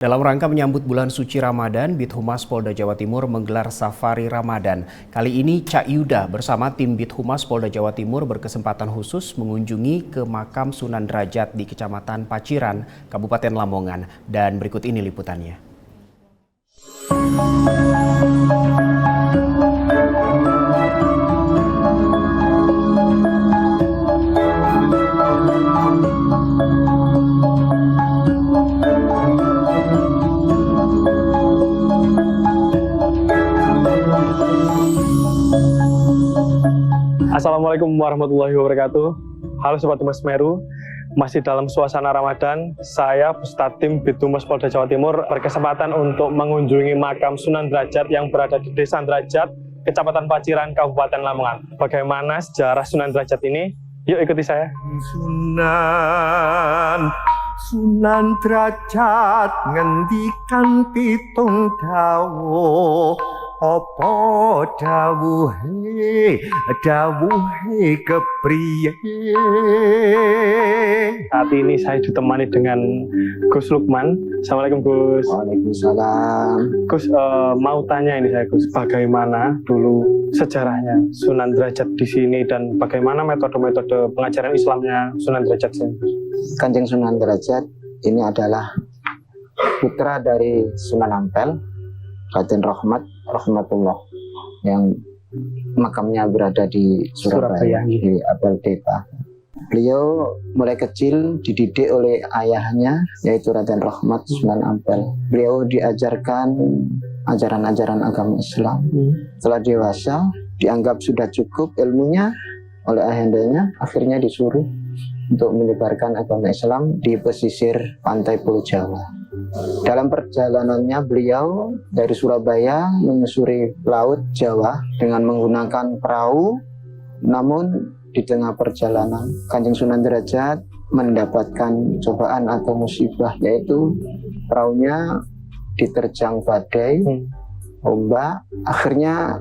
Dalam rangka menyambut bulan suci Ramadan, Bithumas Polda Jawa Timur menggelar Safari Ramadan. Kali ini Cak Yuda bersama tim Bithumas Polda Jawa Timur berkesempatan khusus mengunjungi ke makam Sunan Derajat di Kecamatan Paciran, Kabupaten Lamongan. Dan berikut ini liputannya. Assalamualaikum warahmatullahi wabarakatuh. Halo Sobat Tumas Meru, masih dalam suasana Ramadan. Saya beserta tim Bithumas Polda Jawa Timur berkesempatan untuk mengunjungi makam Sunan Derajat yang berada di Desa Derajat, Kecamatan Paciran, Kabupaten Lamongan. Bagaimana sejarah Sunan Derajat ini? Yuk ikuti saya. Sunan Derajat ngendikan pitung dawuh. Apa dawuhe kepriye? Saat ini saya ditemani dengan Gus Lukman. Assalamualaikum Gus. Waalaikumsalam. Gus, mau tanya ini saya Gus, bagaimana dulu sejarahnya Sunan Derajat di sini dan bagaimana metode-metode pengajaran Islamnya Sunan Derajat sini? Kanjeng Sunan Derajat ini adalah putra dari Sunan Ampel, Raden Rahmatullah, yang makamnya berada di Surabaya, di Apel Deta. Beliau mulai kecil dididik oleh ayahnya, yaitu Raden Rahmat Sunan Ampel. Beliau diajarkan ajaran-ajaran agama Islam. Setelah dewasa, dianggap sudah cukup ilmunya oleh ayahandanya, akhirnya disuruh untuk menyebarkan agama Islam di pesisir pantai Pulau Jawa. Dalam perjalanannya beliau dari Surabaya menyusuri Laut Jawa dengan menggunakan perahu. Namun di tengah perjalanan Kanjeng Sunan Derajat mendapatkan cobaan atau musibah, yaitu perahunya diterjang badai, ombak, akhirnya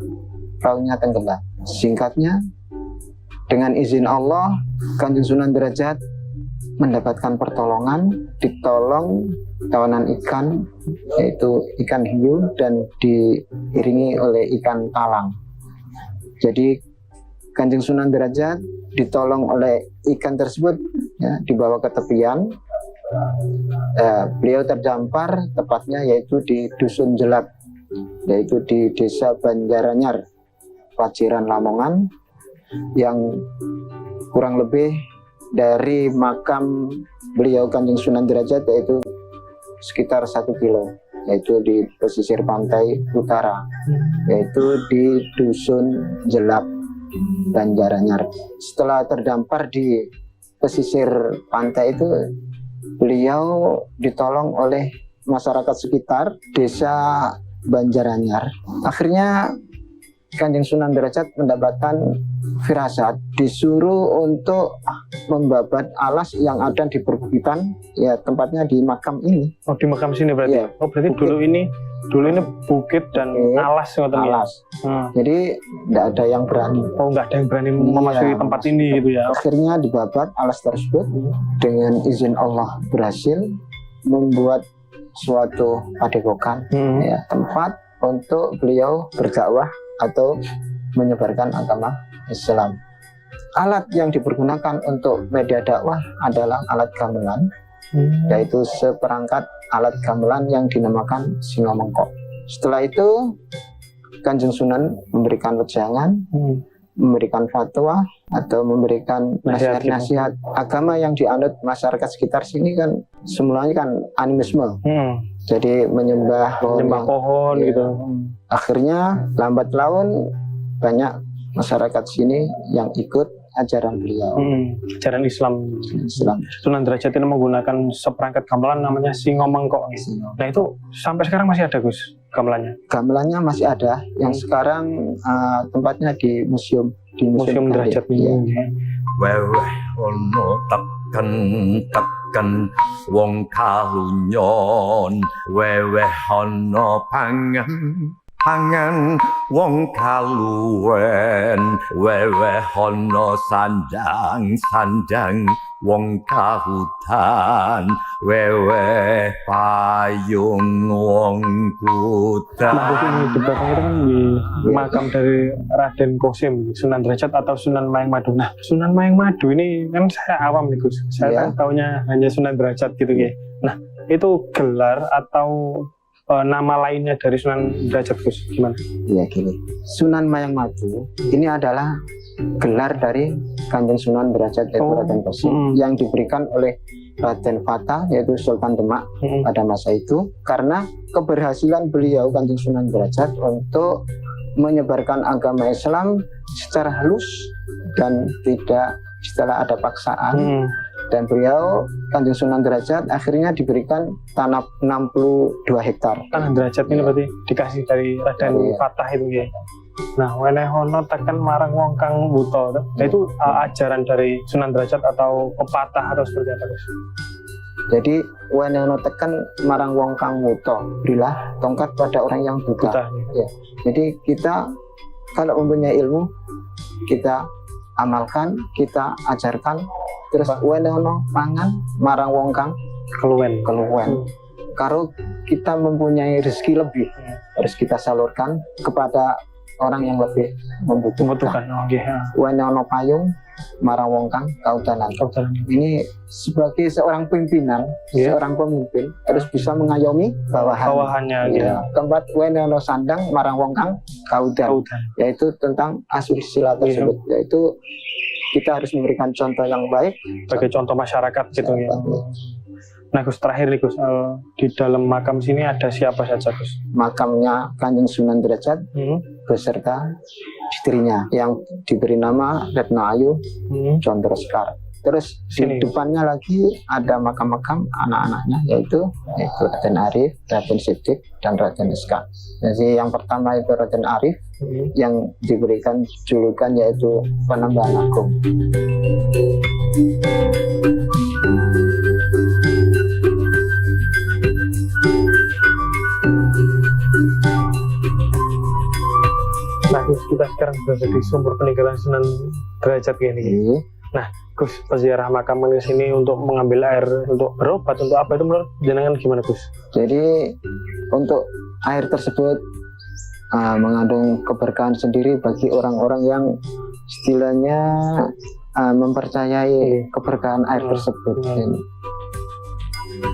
perahunya tenggelam. Singkatnya, dengan izin Allah, Kanjeng Sunan Derajat mendapatkan pertolongan, ditolong kawanan ikan, yaitu ikan hiu, dan diiringi oleh ikan talang. Jadi Kanjeng Sunan Derajat ditolong oleh ikan tersebut, ya, dibawa ke tepian. Beliau terdampar, tepatnya yaitu di Dusun Jelap, yaitu di Desa Banjaranyar, Paciran, Lamongan, yang kurang lebih dari makam beliau Kanjeng Sunan Derajat yaitu sekitar 1 kilo, yaitu di pesisir pantai utara, yaitu di Dusun Jelap, Banjaranyar. Setelah terdampar di pesisir pantai itu, beliau ditolong oleh masyarakat sekitar Desa Banjaranyar. Akhirnya Kanjeng Sunan Derajat mendapatkan firasat, disuruh untuk membabat alas yang ada di perbukitan, ya tempatnya di makam ini. Oh, di makam sini berarti? Iya. Oh, berarti dulu ini bukit dan alas. Jadi tidak ada yang berani. Oh, nggak ada yang berani memasuki tempat ini gitu ya? Akhirnya dibabat alas tersebut, dengan izin Allah berhasil membuat suatu padepokan, ya, tempat untuk beliau berdakwah atau menyebarkan agama Islam. Alat yang dipergunakan untuk media dakwah adalah alat gamelan, yaitu seperangkat alat gamelan yang dinamakan singomengkok. Setelah itu Kanjeng Sunan memberikan wejangan, memberikan fatwa atau memberikan nasihat-nasihat agama yang dianut masyarakat sekitar sini. Kan semulanya kan animisme, jadi menyembah pohon ya. Gitu. Akhirnya lambat laun banyak masyarakat sini yang ikut ajaran beliau, ajaran Islam. Sunan Derajat ini menggunakan seperangkat gamelan namanya singomengkok. Nah itu sampai sekarang masih ada Gus gamelannya? Gamelannya masih ada, yang sekarang tempatnya di museum Derajat ini. Weweh ono tekan wong kalunyon, weweh ono pangan Pangan wong kaluwen wewe hono sandang wong kahutan wewe payung wong Nah, ini di belakang itu kan di makam dari Raden Kosim, Sunan Derajat atau Sunan Mayang Madu. Nah, Sunan Mayang Madu ini kan saya awam nih Gus. Saya kan taunya hanya Sunan Derajat gitu ya. Nah, itu gelar atau nama lainnya dari Sunan Derajat Gus, gimana? Ya gini, Sunan Mayang Madu ini adalah gelar dari Kanjeng Sunan Derajat yaitu Raden Kosim yang diberikan oleh Raden Fata yaitu Sultan Demak pada masa itu karena keberhasilan beliau Kanjeng Sunan Derajat untuk menyebarkan agama Islam secara halus dan tidak setelah ada paksaan. Dan beliau Kanjeng Sunan Derajat akhirnya diberikan tanah 62 hektar. Tanah Derajat ini berarti dikasih dari Raden Fatah itu ya. Nah, wenehono tekan marang wong kang buta. Nah, itu ajaran dari Sunan Derajat atau pepatah atau seperti apa, Gus? Jadi wenehono tekan marang wong kang buta, berilah tongkat pada orang yang buta. Ya. Jadi kita kalau mempunyai ilmu kita amalkan, kita ajarkan. Terus wenono pangan marang wong kang keluwen. Kalau kita mempunyai rezeki lebih, harus kita salurkan kepada orang yang lebih membutuhkan. Wenono payung marang wong kang kaudanan. Ini sebagai seorang pimpinan, seorang pemimpin harus bisa mengayomi bawahannya. Ya. Keempat, wenono sandang marang wong kang kaudan, yaitu tentang asusila tersebut, yaitu kita harus memberikan contoh yang baik sebagai contoh masyarakat gitu ya. Nah Gus, terakhir nih Gus, di dalam makam sini ada siapa saja Gus? Makamnya Kanjeng Sunan Derajat beserta istrinya yang diberi nama Retno Ayu Condro Sekar. Terus di depannya lagi ada makam-makam anak-anaknya yaitu Raden Arif, Raden Siddiq, dan Raden Iskak. Jadi yang pertama itu Raden Arif yang diberikan julukan yaitu Panembahan Agung. Nah Gus, kita sekarang berada di sumber peninggalan Sunan Derajat ini. Nah Gus, peziarah makam ini sini untuk mengambil air untuk berobat, untuk apa itu menurut jenengan gimana Gus? Jadi untuk air tersebut mengandung keberkahan sendiri bagi orang-orang yang istilahnya mempercayai keberkahan air tersebut.